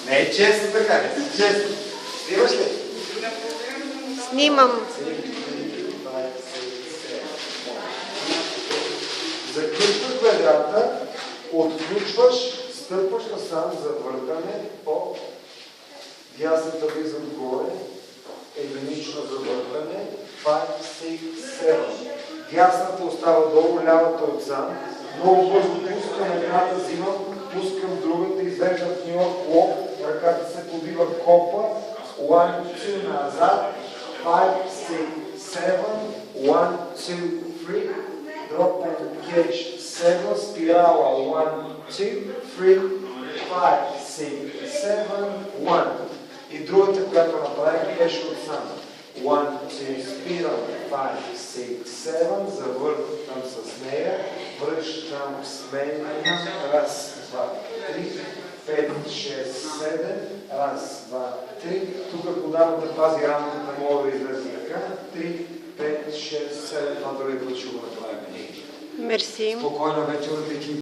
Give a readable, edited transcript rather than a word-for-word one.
Не е честно така, не си честно. Снимаш ли? Снимам. Закръгва квадрата, отключваш, стъпваш насам за въртане по дясната влиза отгоре, единично за въртане, 5, 6, 7. Дясната остава долу, лявата отзад. Много бързо пускам едната, взимам, пускам другата, извеждам в Нью Йорк лок, ръката се побива копа, 1, 2 назад, 5, 6, 7, 1, 2, 3, drop and catch, 7, спирала, 1, 2, 3, 5, 6, 7, 1. И другата, която направих, беше от сам. 1, 2, спирам, 5, 6, 7, завъртам с нея, връщам сменя, раз, 2, 3, 5, 6, 7, раз, 2, 3. Тук, ако дам да пази рамката, мога да излезе така. 3, 5, 6, 7, това дори да ще го направим. Мерси. Спокойна вечер, екип.